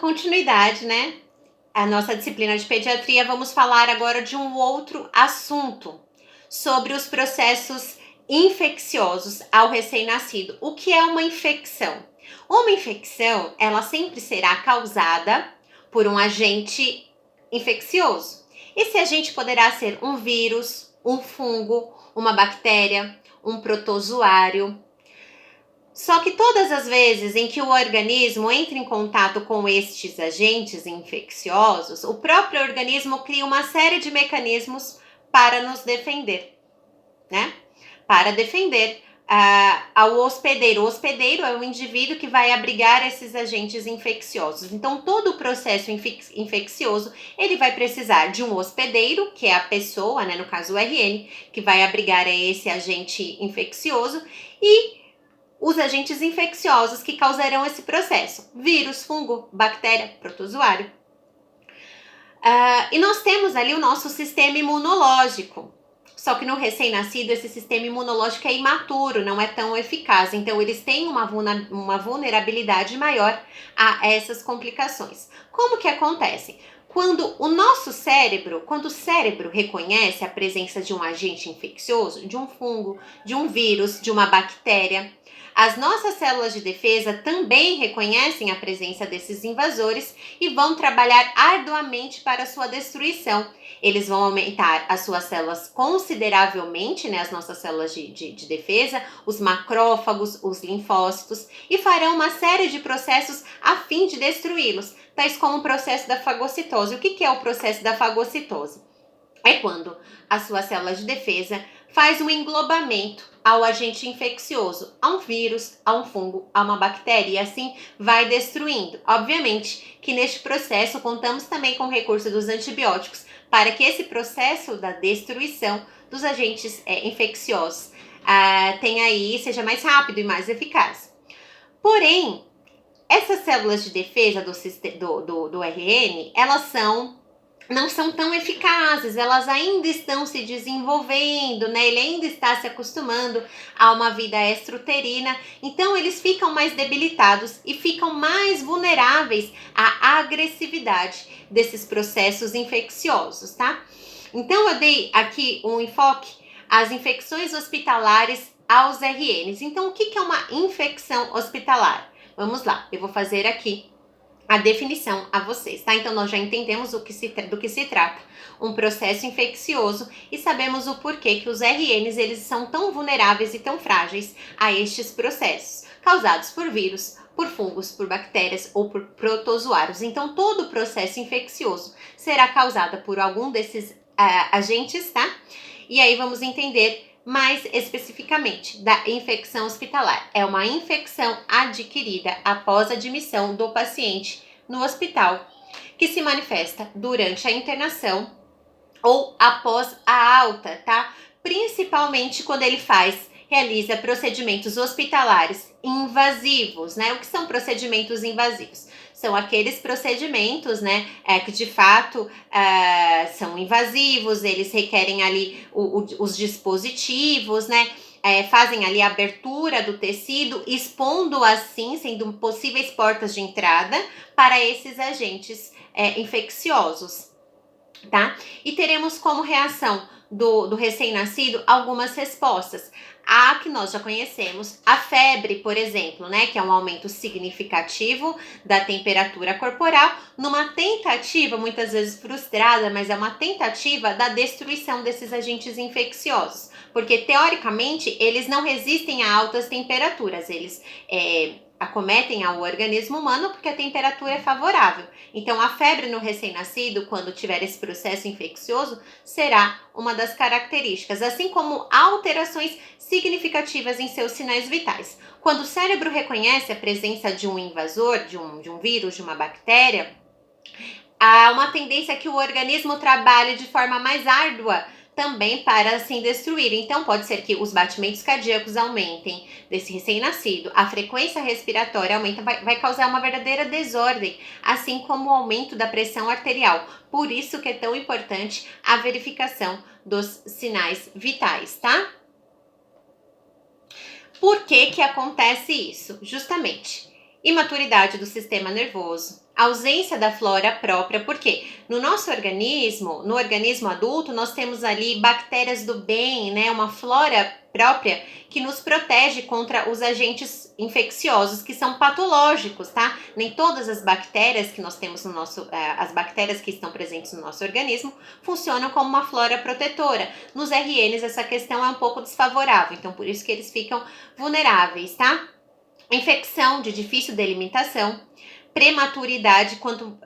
Continuidade, né? A nossa disciplina de pediatria, vamos falar agora de um outro assunto, sobre os processos infecciosos ao recém-nascido. O que é uma infecção? Uma infecção, ela sempre será causada por um agente infeccioso. Esse agente poderá ser um vírus, um fungo, uma bactéria, um protozoário. Só que todas as vezes em que o organismo entra em contato com estes agentes infecciosos, o próprio organismo cria uma série de mecanismos para nos defender, né? Para defender ao hospedeiro. O hospedeiro é o indivíduo que vai abrigar esses agentes infecciosos. Então, todo o processo infeccioso, ele vai precisar de um hospedeiro, que é a pessoa, né, no caso o RN, que vai abrigar esse agente infeccioso, e os agentes infecciosos que causarão esse processo: vírus, fungo, bactéria, protozoário. E nós temos ali o nosso sistema imunológico. Só que no recém-nascido, esse sistema imunológico é imaturo, não é tão eficaz. Então, eles têm uma vulnerabilidade maior a essas complicações. Como que acontece? Quando o cérebro reconhece a presença de um agente infeccioso, de um fungo, de um vírus, de uma bactéria, as nossas células de defesa também reconhecem a presença desses invasores e vão trabalhar arduamente para sua destruição. Eles vão aumentar as suas células consideravelmente, né, as nossas células de defesa, os macrófagos, os linfócitos, e farão uma série de processos a fim de destruí-los, tais como o processo da fagocitose. O que é o processo da fagocitose? É quando a sua célula de defesa faz um englobamento ao agente infeccioso, a um vírus, a um fungo, a uma bactéria, e assim vai destruindo. Obviamente que neste processo contamos também com o recurso dos antibióticos para que esse processo da destruição dos agentes infecciosos tenha aí, seja mais rápido e mais eficaz. Porém, essas células de defesa do RN, elas não são tão eficazes, elas ainda estão se desenvolvendo, né? Ele ainda está se acostumando a uma vida extrauterina, então eles ficam mais debilitados e ficam mais vulneráveis à agressividade desses processos infecciosos, tá? Então eu dei aqui um enfoque às infecções hospitalares aos RNs. Então, o que é uma infecção hospitalar? Vamos lá, eu vou fazer aqui a definição a vocês, tá? Então, nós já entendemos do que se trata um processo infeccioso e sabemos o porquê que os RNs, eles são tão vulneráveis e tão frágeis a estes processos, causados por vírus, por fungos, por bactérias ou por protozoários. Então, todo o processo infeccioso será causado por algum desses agentes, tá? E aí vamos entender mais especificamente da infecção hospitalar. É uma infecção adquirida após a admissão do paciente no hospital, que se manifesta durante a internação ou após a alta, tá? Principalmente quando ele realiza procedimentos hospitalares invasivos, né? O que são procedimentos invasivos? São aqueles procedimentos, né, que de fato são invasivos, eles requerem ali os dispositivos, né, fazem ali a abertura do tecido, expondo assim, sendo possíveis portas de entrada para esses agentes infecciosos, tá? E teremos como reação do recém-nascido algumas respostas. A que nós já conhecemos, a febre, por exemplo, né, que é um aumento significativo da temperatura corporal, numa tentativa, muitas vezes frustrada, mas é uma tentativa da destruição desses agentes infecciosos, porque teoricamente eles não resistem a altas temperaturas, eles acometem ao organismo humano porque a temperatura é favorável. Então, a febre no recém-nascido, quando tiver esse processo infeccioso, será uma das características, assim como alterações significativas em seus sinais vitais. Quando o cérebro reconhece a presença de um invasor, de um vírus, de uma bactéria, há uma tendência que o organismo trabalhe de forma mais árdua também para assim destruir. Então, pode ser que os batimentos cardíacos aumentem desse recém-nascido, a frequência respiratória aumenta, vai causar uma verdadeira desordem, assim como o aumento da pressão arterial. Por isso que é tão importante a verificação dos sinais vitais, tá? Por que acontece isso? Justamente, imaturidade do sistema nervoso, ausência da flora própria, porque no nosso organismo, no organismo adulto, nós temos ali bactérias do bem, né, uma flora própria que nos protege contra os agentes infecciosos que são patológicos, tá? Nem todas as bactérias que nós temos no nosso, as bactérias que estão presentes no nosso organismo funcionam como uma flora protetora. Nos RNs essa questão é um pouco desfavorável, então por isso que eles ficam vulneráveis, tá? Infecção de difícil delimitação, prematuridade, quanto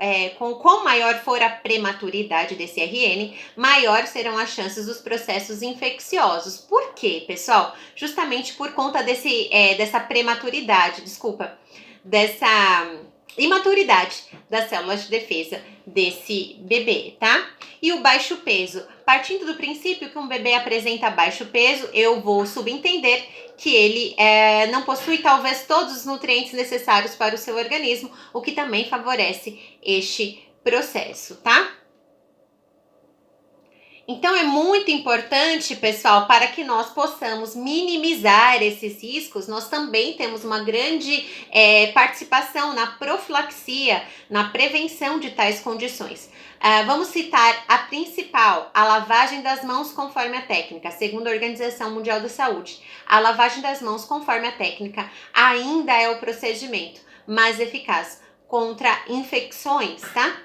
maior for a prematuridade desse RN, maior serão as chances dos processos infecciosos. Por quê, pessoal? Justamente por conta dessa prematuridade, dessa imaturidade das células de defesa desse bebê, tá? E o baixo peso. Partindo do princípio que um bebê apresenta baixo peso, eu vou subentender que ele não possui talvez todos os nutrientes necessários para o seu organismo, o que também favorece este processo, tá? Então é muito importante, pessoal, para que nós possamos minimizar esses riscos, nós também temos uma grande participação na profilaxia, na prevenção de tais condições. Vamos citar a principal, a lavagem das mãos conforme a técnica, segundo a Organização Mundial da Saúde. A lavagem das mãos conforme a técnica ainda é o procedimento mais eficaz contra infecções, tá?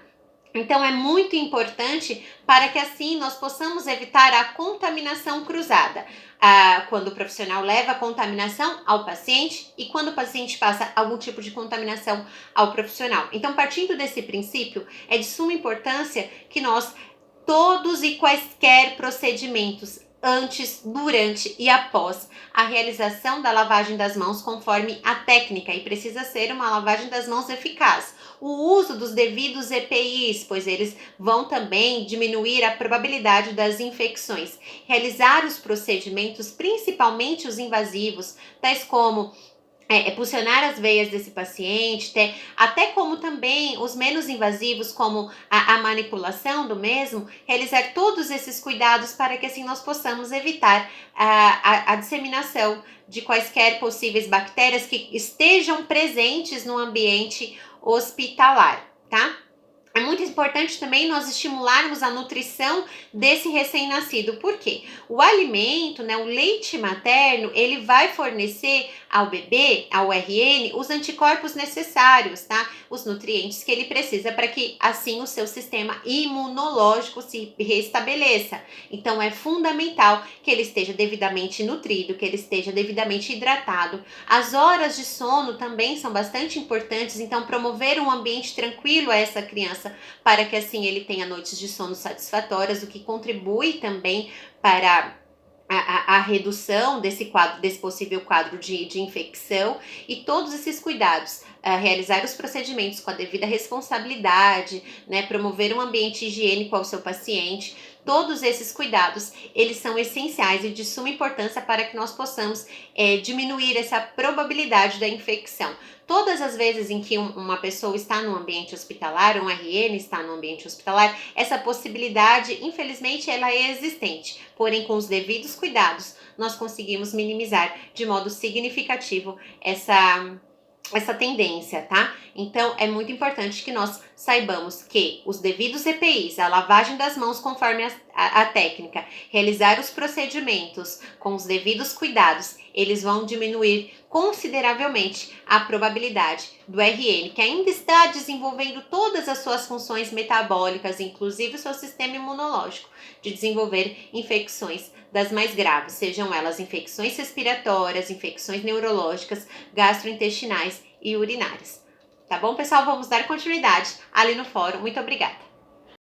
Então é muito importante para que assim nós possamos evitar a contaminação cruzada. Quando o profissional leva a contaminação ao paciente e quando o paciente passa algum tipo de contaminação ao profissional. Então, partindo desse princípio, é de suma importância que nós, todos e quaisquer procedimentos, antes, durante e após a realização da lavagem das mãos conforme a técnica, e precisa ser uma lavagem das mãos eficaz. O uso dos devidos EPIs, pois eles vão também diminuir a probabilidade das infecções. Realizar os procedimentos, principalmente os invasivos, tais como pulsionar as veias desse paciente, até como também os menos invasivos, como a manipulação do mesmo, realizar todos esses cuidados para que assim nós possamos evitar a disseminação de quaisquer possíveis bactérias que estejam presentes no ambiente hospitalar, tá? É muito importante também nós estimularmos a nutrição desse recém-nascido. Por quê? O alimento, né, o leite materno, ele vai fornecer ao bebê, ao RN, os anticorpos necessários, tá? Os nutrientes que ele precisa para que assim o seu sistema imunológico se restabeleça. Então é fundamental que ele esteja devidamente nutrido, que ele esteja devidamente hidratado. As horas de sono também são bastante importantes, então promover um ambiente tranquilo a essa criança para que assim ele tenha noites de sono satisfatórias, o que contribui também para a redução desse possível quadro de infecção, e todos esses cuidados, realizar os procedimentos com a devida responsabilidade, né, promover um ambiente higiênico ao seu paciente. Todos esses cuidados, eles são essenciais e de suma importância para que nós possamos diminuir essa probabilidade da infecção. Todas as vezes em que uma pessoa está no ambiente hospitalar, um RN está no ambiente hospitalar, essa possibilidade, infelizmente, ela é existente. Porém, com os devidos cuidados, nós conseguimos minimizar de modo significativo essa tendência, tá? Então, é muito importante que nós saibamos que os devidos EPIs, a lavagem das mãos conforme a técnica, realizar os procedimentos com os devidos cuidados, eles vão diminuir consideravelmente a probabilidade do RN, que ainda está desenvolvendo todas as suas funções metabólicas, inclusive o seu sistema imunológico, de desenvolver infecções das mais graves, sejam elas infecções respiratórias, infecções neurológicas, gastrointestinais e urinárias. Tá bom, pessoal? Vamos dar continuidade ali no fórum. Muito obrigada!